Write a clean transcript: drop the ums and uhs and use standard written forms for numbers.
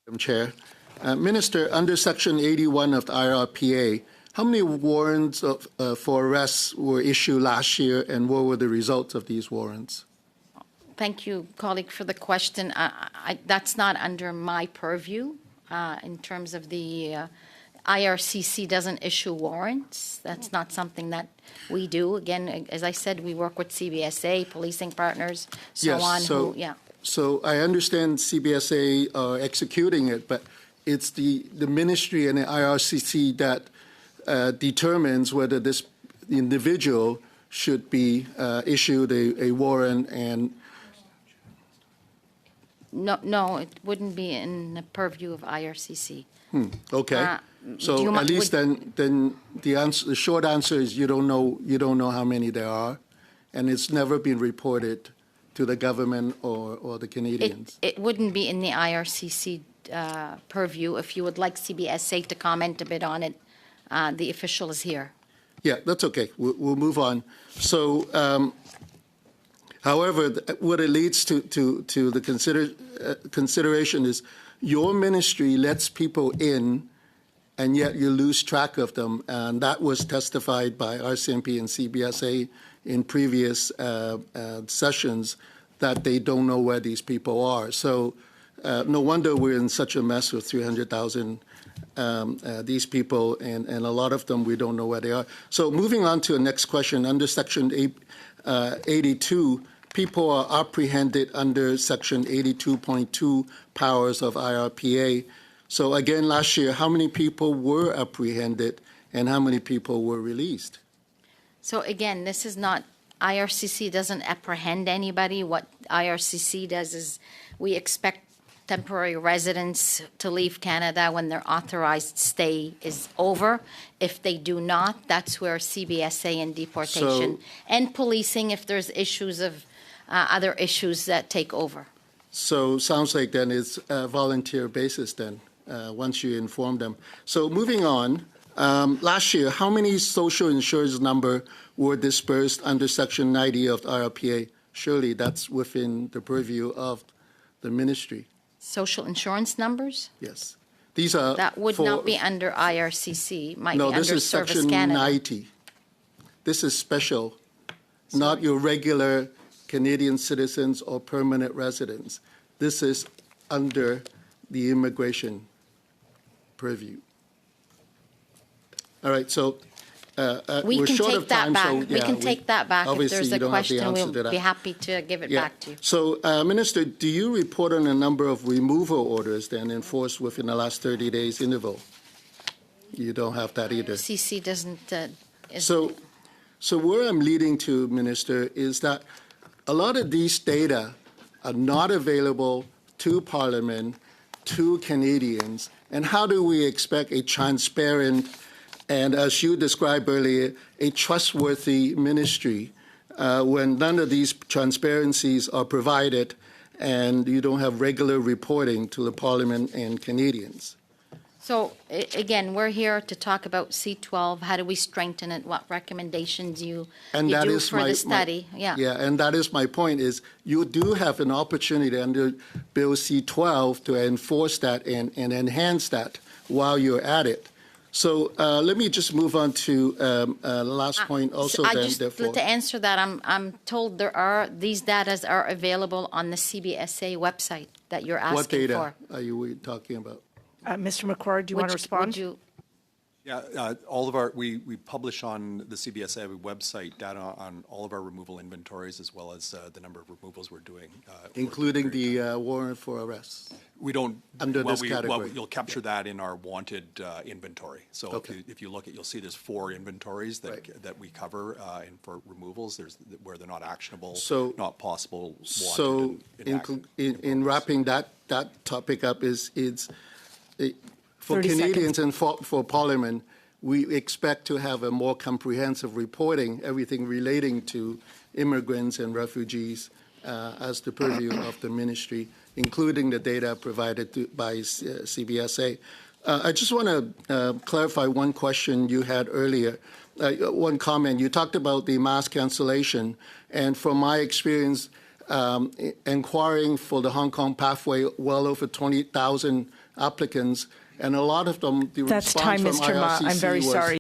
Madam Chair. Minister, under Section 81 of the IRPA, how many warrants for arrests were issued last year, and what were the results of these warrants? Thank you, colleague, for the question. That's not under my purview in terms of the IRCC doesn't issue warrants. That's not something that we do. Again, as I said, we work with CBSA, policing partners, so on. So I understand CBSA are executing it, but it's the ministry and the IRCC that determines whether this individual should be issued a warrant. And no, it wouldn't be in the purview of IRCC. Okay. So at least then the short answer is you don't know how many there are, and it's never been reported to the government or the Canadians. It wouldn't be in the IRCC purview. If you would like CBSA to comment a bit on it, the official is here. Yeah, that's okay. We'll move on. So, however, what it leads to the consideration is your ministry lets people in, and yet you lose track of them. And that was testified by RCMP and CBSA in previous sessions, that they don't know where these people are. So no wonder we're in such a mess with 300,000 these people, and a lot of them we don't know where they are. So moving on to the next question, under Section 82, people are apprehended under Section 82.2 powers of IRPA. So again, last year, how many people were apprehended and how many people were released? So again, this is not, IRCC doesn't apprehend anybody. What IRCC does is we expect temporary residents to leave Canada when their authorized stay is over. If they do not, that's where CBSA and deportation and policing, if there's issues of other issues that take over. So sounds like then it's a volunteer basis then, once you inform them. So moving on, last year, how many social insurance number were dispersed under Section 90 of the IRPA? Surely that's within the purview of the ministry. Social insurance numbers? Yes. These are that would not be under IRCC. Might no, be under this is Service Section Canada. 90. This is special, Sorry. not your regular Canadian citizens or permanent residents. This is under the immigration purview. All right, so we we're can short take of that time, back. So, we can take that back. If there's a question, we'll be happy to give it back to you. So, Minister, do you report on a number of removal orders then enforced within the last 30 days interval? You don't have that either. CC doesn't. So where I'm leading to, Minister, is that a lot of these data are not available to Parliament, to Canadians, and how do we expect a transparent and, as you described earlier, a trustworthy ministry when none of these transparencies are provided and you don't have regular reporting to the Parliament and Canadians? So, again, we're here to talk about C12. How do we strengthen it? What recommendations you do for the study? Yeah, and that is my point, is you do have an opportunity under Bill C12 to enforce that and enhance that while you're at it. So let me just move on to the last point also. To answer that, I'm told these data are available on the CBSA website that you're asking for. What data are you talking about? Mr. McCord, do you want to respond? Yeah, we publish on the CBSA website data on all of our removal inventories, as well as the number of removals we're doing. Including the warrant for arrest? We don't. Under this category? Well, you'll capture that in our wanted inventory. So okay. if you look at, you'll see there's 4 inventories that we cover, and for removals, there's where they're not actionable, not possible, wanted. So in wrapping that topic up for Canadians and for Parliament, we expect to have a more comprehensive reporting, everything relating to immigrants and refugees as the purview of the ministry, including the data provided by CBSA. I just want to clarify one question you had earlier, one comment. You talked about the mass cancellation, and from my experience, inquiring for the Hong Kong pathway, well over 20,000 applicants, and a lot of them, the That's response time, from Mr. Ma. IRCC I'm very was, sorry.